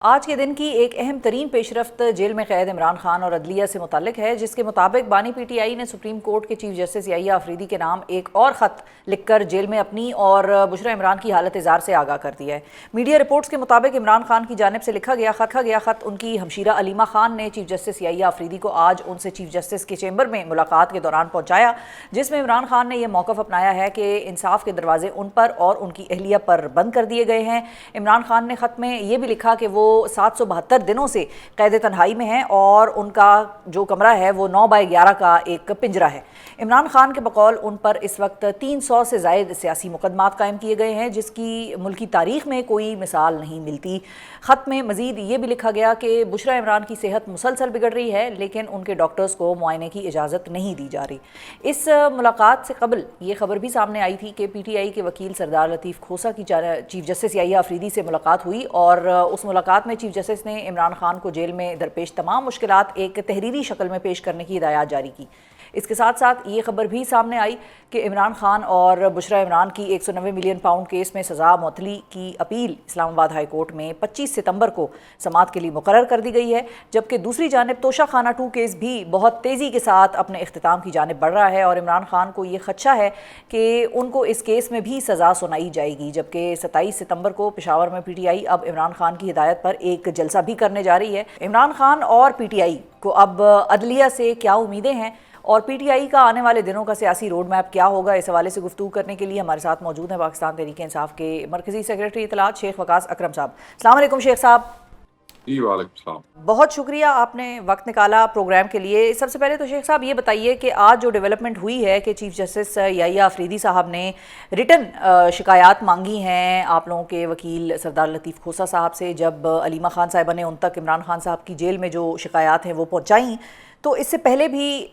آج کے دن کی ایک اہم ترین پیش رفت جیل میں قید عمران خان اور عدلیہ سے متعلق ہے، جس کے مطابق بانی پی ٹی آئی نے سپریم کورٹ کے چیف جسٹس یحییٰ آفریدی کے نام ایک اور خط لکھ کر جیل میں اپنی اور بشریٰ عمران کی حالت زار سے آگاہ کر دیا ہے۔ میڈیا رپورٹس کے مطابق عمران خان کی جانب سے لکھا گیا خط ان کی ہمشیرہ علیمہ خان نے چیف جسٹس یحییٰ آفریدی کو آج ان سے چیف جسٹس کے چیمبر میں ملاقات کے دوران پہنچایا، جس میں عمران خان نے یہ موقف اپنایا ہے کہ انصاف کے دروازے ان پر اور ان کی اہلیہ پر بند کر دیے گئے ہیں۔ عمران خان نے خط میں یہ بھی لکھا کہ وہ 772 دنوں سے قید تنہائی میں ہیں اور ان کا جو کمرہ ہے وہ 9x11 کا ایک پنجرہ ہے۔ عمران خان کے بقول ان پر اس وقت 300 سے زائد سیاسی مقدمات قائم کیے گئے ہیں، جس کی ملکی تاریخ میں کوئی مثال نہیں ملتی۔ خط میں مزید یہ بھی لکھا گیا کہ بشریٰ عمران کی صحت مسلسل بگڑ رہی ہے، لیکن ان کے ڈاکٹرز کو معائنے کی اجازت نہیں دی جا رہی۔ اس ملاقات سے قبل یہ خبر بھی سامنے آئی تھی کہ پی ٹی آئی کے وکیل سردار لطیف کھوسہ کی چیف جسٹس یحییٰ آفریدی سے ملاقات ہوئی، اور اس ملاقات میں چیف جسٹس نے عمران خان کو جیل میں درپیش تمام مشکلات ایک تحریری شکل میں پیش کرنے کی ہدایات جاری کی۔ اس کے ساتھ ساتھ یہ خبر بھی سامنے آئی کہ عمران خان اور بشریٰ عمران کی 190 ملین پاؤنڈ کیس میں سزا معطلی کی اپیل اسلام آباد ہائی کورٹ میں 25 ستمبر کو سماعت کے لیے مقرر کر دی گئی ہے، جبکہ دوسری جانب توشہ خانہ 2 کیس بھی بہت تیزی کے ساتھ اپنے اختتام کی جانب بڑھ رہا ہے، اور عمران خان کو یہ خدشہ ہے کہ ان کو اس کیس میں بھی سزا سنائی جائے گی۔ جبکہ 27 ستمبر کو پشاور میں پی ٹی آئی اب عمران خان کی ہدایت پر ایک جلسہ بھی کرنے جا رہی ہے۔ عمران خان اور پی ٹی آئی کو اب عدلیہ سے کیا امیدیں ہیں اور پی ٹی آئی کا آنے والے دنوں کا سیاسی روڈ میپ کیا ہوگا، اس حوالے سے گفتگو کرنے کے لیے ہمارے ساتھ موجود ہیں پاکستان تحریک انصاف کے مرکزی سیکریٹری اطلاعات شیخ وقاص اکرم صاحب۔ السلام علیکم شیخ صاحب۔ جی وعلیکم السلام۔ بہت شکریہ آپ نے وقت نکالا پروگرام کے لیے۔ سب سے پہلے تو شیخ صاحب یہ بتائیے کہ آج جو ڈیولپمنٹ ہوئی ہے کہ چیف جسٹس یحییٰ آفریدی صاحب نے ریٹن شکایات مانگی ہیں آپ لوگوں کے وکیل سردار لطیف کھوسہ صاحب سے، جب علیمہ خان صاحبہ نے ان تک عمران خان صاحب کی جیل میں جو شکایات ہیں وہ پہنچائیں، تو اس سے پہلے بھی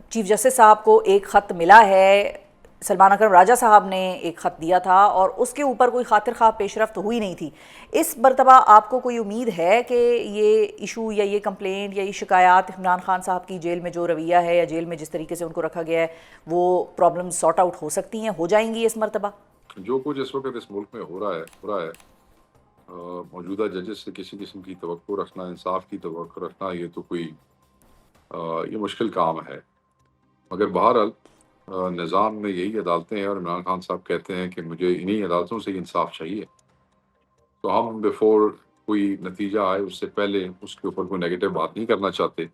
چیف جسٹس صاحب کو ایک خط ملا ہے، سلمان اکرم راجہ صاحب نے ایک خط دیا تھا اور اس کے اوپر کوئی خاطر خواہ پیش رفت ہوئی نہیں تھی۔ اس مرتبہ آپ کو کوئی امید ہے کہ یہ ایشو یا یہ کمپلینٹ یا یہ شکایات عمران خان صاحب کی جیل میں جو رویہ ہے یا جیل میں جس طریقے سے ان کو رکھا گیا ہے وہ پرابلم سارٹ آؤٹ ہو سکتی ہیں، ہو جائیں گی اس مرتبہ؟ جو کچھ اس وقت اس ملک میں ہو رہا ہے موجودہ ججز سے کسی قسم کی توقع رکھنا، انصاف کی توقع رکھنا، یہ تو کوئی یہ مشکل کام ہے۔ مگر بہرحال نظام میں یہی عدالتیں ہیں اور عمران خان صاحب کہتے ہیں کہ مجھے انہی عدالتوں سے انصاف چاہیے، تو ہم بیفور کوئی نتیجہ آئے اس سے پہلے اس کے اوپر کوئی نیگیٹو بات نہیں کرنا چاہتے۔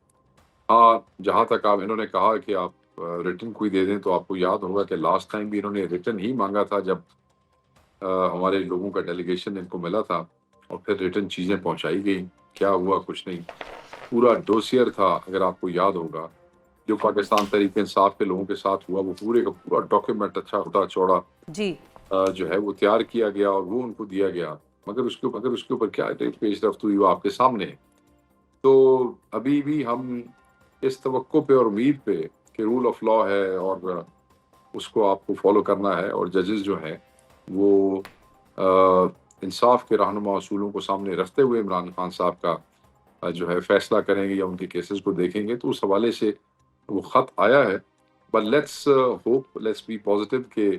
ہاں، جہاں تک انہوں نے کہا کہ آپ ریٹن کوئی دے دیں، تو آپ کو یاد ہوگا کہ لاسٹ ٹائم بھی انہوں نے ریٹن ہی مانگا تھا جب ہمارے لوگوں کا ڈیلیگیشن ان کو ملا تھا، اور پھر ریٹن چیزیں پہنچائی گئی۔ کیا ہوا؟ کچھ نہیں۔ پورا ڈوسیئر تھا، اگر آپ کو یاد ہوگا، جو پاکستان تحریک انصاف کے لوگوں کے ساتھ ہوا، وہ پورے کا پورا ڈاکیومنٹ اچھا ہوتا چوڑا جی جو ہے وہ تیار کیا گیا اور وہ ان کو دیا گیا، مگر اس کے اوپر کیا پیش رفت ہوئی وہ آپ کے سامنے ہے۔ تو ابھی بھی ہم اس توقع پہ اور امید پہ کہ رول آف لا ہے اور اس کو آپ کو فالو کرنا ہے، اور ججز جو ہیں وہ انصاف کے رہنما اصولوں کو سامنے رکھتے ہوئے عمران خان صاحب کا جو ہے فیصلہ کریں گے یا ان کے کیسز کو دیکھیں گے، تو اس حوالے سے وہ خط آیا ہے۔ But let's hope, let's be positive کہ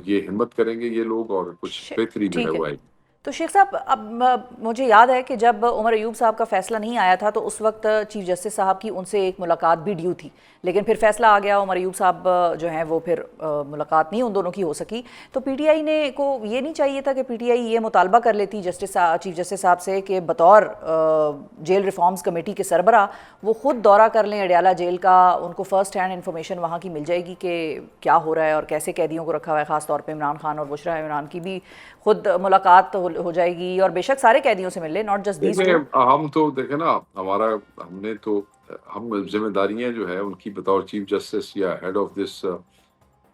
یہ ہمت کریں گے یہ لوگ اور کچھ بہتری جو ہے ٹھیک ہے۔ وہ آئے گی۔ تو شیخ صاحب اب مجھے یاد ہے کہ جب عمر ایوب صاحب کا فیصلہ نہیں آیا تھا تو اس وقت چیف جسٹس صاحب کی ان سے ایک ملاقات بھی ڈیو تھی، لیکن پھر فیصلہ آ گیا، عمر ایوب صاحب جو ہیں وہ پھر ملاقات نہیں ان دونوں کی ہو سکی۔ تو پی ٹی آئی نے کو یہ نہیں چاہیے تھا کہ پی ٹی آئی یہ مطالبہ کر لیتی چیف جسٹس صاحب سے کہ بطور جیل ریفارمز کمیٹی کے سربراہ وہ خود دورہ کر لیں اڈیالہ جیل کا، ان کو فرسٹ ہینڈ انفارمیشن وہاں کی مل جائے گی کہ کیا ہو رہا ہے اور کیسے قیدیوں کو رکھا ہوا ہے، خاص طور پہ عمران خان اور بشریٰ عمران کی بھی خود ملاقات ہو جائے گی، اور بے شک سارے قیدیوں سے مل لیں، ناٹ جسٹ دیز ٹو۔ ہم تو دیکھیں نا، ہم ذمہ داریاں جو ہے ان کی بطور چیف جسٹس یا head of this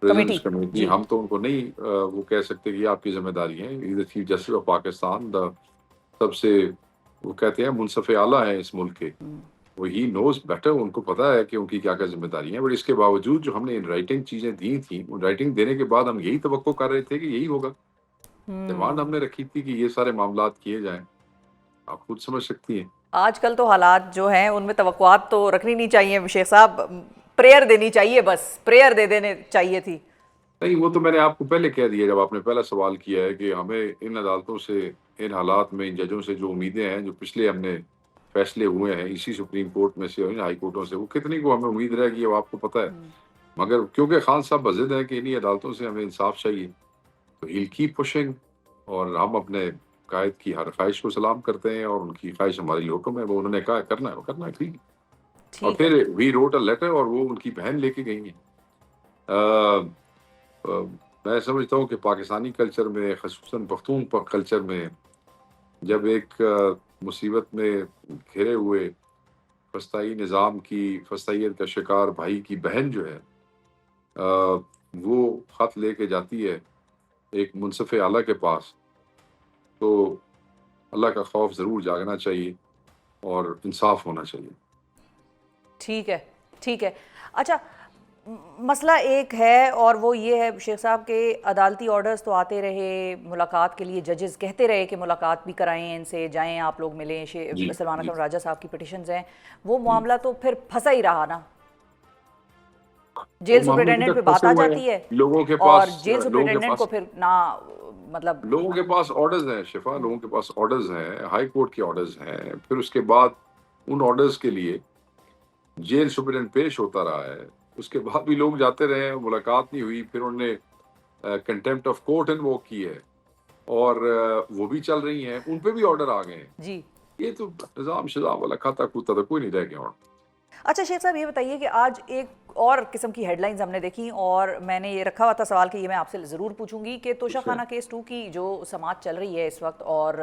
presence committee, جی ہم تو ان کو نہیں وہ کہہ سکتے کہ یہ آپ کی ذمہ داری ہیں۔ چیف جسٹس آف پاکستان سب سے وہ کہتے ہیں منصف اعلیٰ ہیں اس ملک کے، وہ ہی نوز بیٹر، ان کو پتا ہے کہ ان کی کیا کیا ذمہ داری ہیں۔ بٹ اس کے باوجود جو ہم نے ان رائٹنگ چیزیں دی تھیں، ان رائٹنگ دینے کے بعد ہم یہی توقع کر رہے تھے کہ یہی ہوگا، ڈیمانڈ ہم نے رکھی تھی کہ یہ سارے معاملات کیے جائیں۔ آپ خود سمجھ سکتی ہیں آج کل تو حالات جو ہیں ان میں توقعات تو رکھنی نہیں چاہیے شیخ صاحب، پریئر دینی چاہیے، بس پریئر دے دینے چاہیے تھی۔ نہیں وہ تو میں نے آپ کو پہلے کہہ دیا جب آپ نے پہلا سوال کیا ہے کہ ہمیں ان عدالتوں سے، ان حالات میں، ان ججوں سے جو امیدیں ہیں، جو پچھلے ہم نے فیصلے ہوئے ہیں اسی سپریم کورٹ میں سے اور ان ہائی کورٹوں سے، وہ کتنی کو ہمیں امید رہے گی اب آپ کو پتہ ہے. مگر کیونکہ خان صاحب بضد ہیں کہ انہی عدالتوں سے ہمیں انصاف چاہیے، تو ہیل کیپ پشنگ، اور ہم اپنے قائد کی ہر خواہش کو سلام کرتے ہیں، اور ان کی خواہش ہمارے لیے حکم ہے. وہ انہوں نے کہا کرنا ہے وہ کرنا ہے، ٹھیک ہے. اور ٹھیک ہے. پھر وی روٹ اے لیٹر، اور وہ ان کی بہن لے کے گئی ہیں. آ، آ، میں سمجھتا ہوں کہ پاکستانی کلچر میں، خصوصاً پختون کلچر میں، جب ایک مصیبت میں گھرے ہوئے فسطائی نظام کی فسطائیت کا شکار بھائی کی بہن جو ہے، وہ خط لے کے جاتی ہے ایک منصف اعلیٰ کے پاس، تو اللہ کا خوف ضرور جاگنا چاہیے اور انصاف ہونا چاہیے. ٹھیک ہے. ٹھیک ہے. اچھا، مسئلہ ایک ہے اور وہ یہ ہے شیخ صاحب کہ عدالتی آرڈرز تو آتے رہے، ملاقات کے لیے ججز کہتے رہے کہ ملاقات بھی کرائیں ان سے، جائیں آپ لوگ ملیں. جی سلمان جی اکرم راجہ صاحب کی پٹیشنز ہیں، وہ جی معاملہ تو پھر پھنسا ہی رہا نا. وہ جیل معاملے ابھی سپرنٹینڈنٹ پہ تک بات پھنسے آ ہوئے ہیں. جاتی ہے لوگوں کے اور پاس جیل لوگوں کے سپرنٹینڈنٹ کو پاس پھر نہ مطلب. لوگوں کے پاس آرڈرز ہیں شفا، لوگوں کے پاس آرڈرز ہیں، ہائی کورٹ کے آرڈرز ہیں. پھر اس کے بعد ان آرڈرز کے لیے جیل سپرنٹینڈنٹ پیش ہوتا رہا ہے. اس کے بعد بھی لوگ جاتے رہے ہیں، ملاقات نہیں ہوئی. پھر انہوں نے کنٹمپٹ آف کورٹ انووک کی ہے، اور وہ بھی چل رہی ہیں، ان پہ بھی آرڈر آ گئے ہیں. جی. یہ تو نظام شزام والا کھاتا کوتا تو کوئی نہیں رہ گیا. اور اچھا شیخ صاحب یہ بتائیے کہ آج ایک اور قسم کی ہیڈ لائنز ہم نے دیکھی اور میں نے یہ رکھا ہوا تھا سوال کہ یہ میں آپ سے ضرور پوچھوں گی کہ توشہ خانہ کیس 2 کی جو سماعت چل رہی ہے اس وقت اور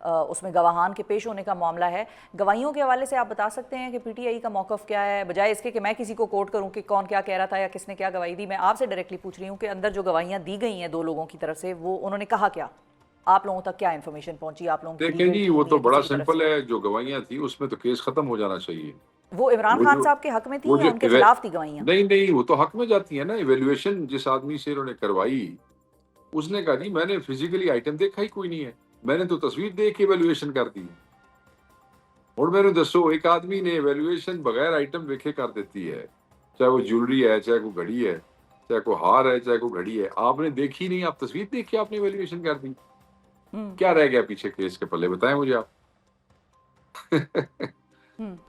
اس میں گواہان کے پیش ہونے کا معاملہ ہے، گواہیوں کے حوالے سے آپ بتا سکتے ہیں کہ پی ٹی آئی کا موقف کیا ہے، بجائے اس کے کہ میں کسی کو کوٹ کروں کہ کون کیا کہہ رہا تھا یا کس نے کیا گواہی دی. میں آپ سے ڈائریکٹلی پوچھ رہی ہوں کہ اندر جو گواہیاں دی گئی ہیں 2 لوگوں کی طرف سے، وہ انہوں نے کہا کیا، آپ لوگوں تک کیا انفارمیشن پہنچی آپ لوگوں کی دیکھیں لیگل جی، وہ ٹیم تو یا بڑا کسی کی طرف سے؟ سمپل ہے. جو گواہیاں تھیں اس میں تو کیس ختم ہو جانا چاہیے. وہ عمران وہ خان جو صاحب کے حق میں وہ تھیں یا جو ان کے خلاف تھی گواہیاں؟ نہیں نہیں، وہ تو حق میں جاتی ہیں نا. ایویلویشن جس آدمی سے انہوں نے کروائی، اس نے کہا جی میں نے فزیکلی آئٹم دیکھا ہی کوئی نہیں ہے، میں نے تو تصویر دیکھ کے ایویلویشن کر دی. اور میں نے دسو ایک آدمی نے ایویلویشن بغیر آئٹم دیکھے کر دیتی ہے، چاہے وہ جیولری ہے، چاہے کوئی گھڑی ہے، چاہے کوئی ہار ہے، چاہے کوئی گھڑی ہے. آپ نے دیکھی نہیں، آپ تصویر دیکھ کے آپ نے ایویلویشن کر دی. کیا رہ گیا پیچھے کیس کے پلے، بتائیں مجھے آپ.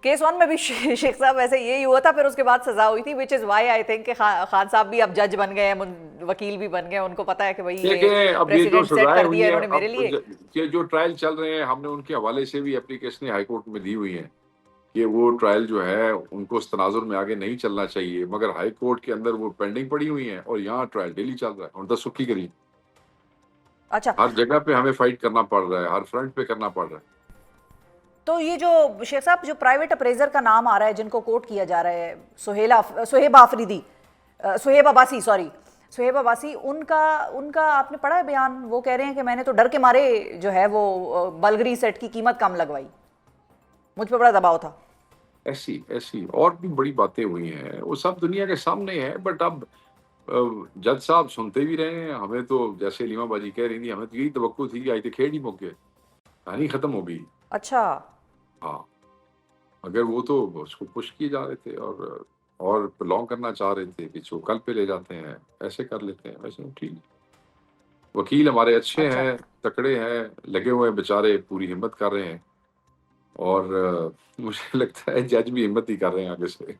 کیس 1 میں بھی شیخ صاحب ویسے یہی ہوا تھا، پھر اس کے بعد سزا ہوئی تھی which is why I think کہ خان صاحب بھی اب جج بن گئے ہیں، وکیل بھی بن گئے ہیں، ان کو پتہ ہے کہ بھئی یہ دیکھیں اب یہ جو پریسیڈنٹ سیٹ سزائیں کر ہوئی دیا ہیں، انہوں نے میرے اب لیے. یہ جو ٹرائل چل رہے ہیں، ہم نے ان کے حوالے سے بھی اپلیکیشنیں ہائی کورٹ میں دی ہوئی ہیں کہ وہ ٹرائل جو ہے ان کو اس تناظر میں آگے نہیں چلنا چاہیے، مگر ہائی کورٹ کے اندر وہ پینڈنگ پڑی ہوئی ہیں اور یہاں ٹرائل ڈیلی چل رہا ہے. اور دس سکی کریے، اچھا ہر جگہ پہ ہمیں فائٹ کرنا پڑ رہا ہے، ہر فرنٹ پہ کرنا پڑ رہا ہے. تو یہ جو شیخ صاحب جو پرائیویٹ اپریزر کا نام آ رہا ہے جن کو کوٹ کیا جا رہا ہے، سہیب آفریدی، سہیب عباسی، سوری سہیب عباسی، ان کا آپ نے پڑھا ہے بیان؟ وہ کہہ رہے ہیں کہ میں نے تو ڈر کے مارے جو ہے وہ بلگری سیٹ کی قیمت کم لگوائی، مجھ پہ بڑا دباؤ تھا. ایسی اور بھی بڑی باتیں ہوئی ہیں، وہ سب دنیا کے سامنے ہے. بٹ اب جج صاحب سنتے بھی رہے ہیں. ہمیں تو جیسے لیما باجی کہہ رہی تھی، ہمیں تو یہی توقع تھی کہ آئی تھے کھیڑ ہی موقع کہانی ختم ہو گئی. اچھا. ہاں، مگر وہ تو اس کو پش کیے جا رہے تھے اور لانگ کرنا چاہ رہے تھے کہ جو کل پہ لے جاتے ہیں، ایسے کر لیتے ہیں، ویسے ٹھیک. وکیل ہمارے اچھے اچھا. ہیں، تکڑے ہیں، لگے ہوئے ہیں بیچارے، پوری ہمت کر رہے ہیں. اور مجھے لگتا ہے جج بھی ہمت ہی کر رہے ہیں آگے سے.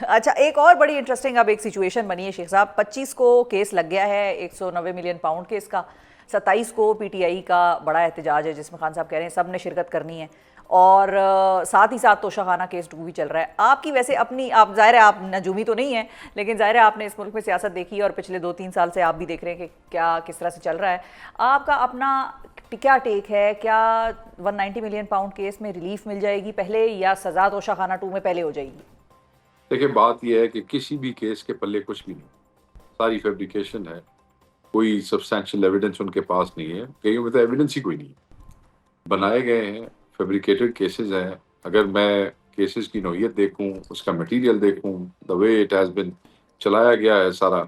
اچھا، ایک اور بڑی انٹرسٹنگ اب ایک سچویشن بنی ہے شیخ صاحب. 25 کو کیس لگ گیا ہے 190 ملین پاؤنڈ کیس کا. 27 کو پی ٹی آئی کا بڑا احتجاج ہے جس میں خان صاحب کہہ رہے ہیں سب نے شرکت کرنی ہے، اور ساتھ ہی ساتھ توشہ خانہ کیس 2 بھی چل رہا ہے. آپ کی ویسے اپنی، آپ ظاہر ہے آپ نجومی تو نہیں ہیں لیکن ظاہر ہے آپ نے اس ملک میں سیاست دیکھی ہے اور پچھلے 2-3 سال سے آپ بھی دیکھ رہے ہیں کہ کیا کس طرح سے چل رہا ہے. آپ کا اپنا کیا ٹیک ہے؟ کیا 190 ملین پاؤنڈ کیس میں ریلیف مل جائے گی پہلے، یا سزا توشہ خانہ 2 میں پہلے ہو جائے گی؟ دیکھیں بات یہ ہے کہ کسی بھی کیس کے پلے کچھ بھی نہیں، ساری فیبریکیشن ہے. کوئی سبسٹینشیل ایویڈنس ان کے پاس نہیں ہے. کئیوں میں تو ایویڈنس ہی کوئی نہیں ہے، بنائے گئے ہیں، فیبریکیٹڈ کیسز ہیں. اگر میں کیسز کی نوعیت دیکھوں، اس کا مٹیریل دیکھوں، دا وے اٹ ہیز بن چلایا گیا ہے سارا،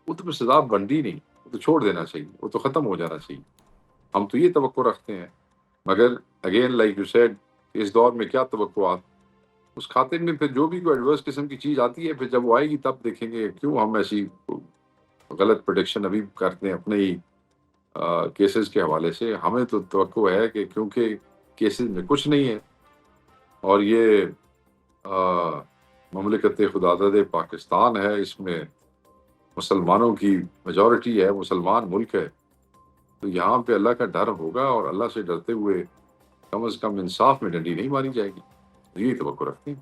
وہ تو سزا بنتی نہیں. وہ تو چھوڑ دینا چاہیے، وہ تو ختم ہو جانا چاہیے. ہم تو یہ توقع رکھتے ہیں. مگر اگین لائک یو سیڈ، اس دور میں کیا توقعات، اس خاطر میں پھر جو بھی کوئی ایڈورس قسم کی چیز آتی ہے، پھر جب وہ آئے گی تب دیکھیں گے کیوں ہم ایسی غلط پروڈکشن ابھی کرتے ہیں اپنے ہی کیسز کے حوالے سے. ہمیں تو توقع ہے کہ کیونکہ کیسز میں کچھ نہیں ہے اور یہ مملکت خداداد پاکستان ہے، اس میں مسلمانوں کی میجورٹی ہے، مسلمان ملک ہے، تو یہاں پہ اللہ کا ڈر ہوگا اور اللہ سے ڈرتے ہوئے کم از کم انصاف میں ڈنڈی نہیں ماری جائے گی. یہی توقع رکھتے ہیں.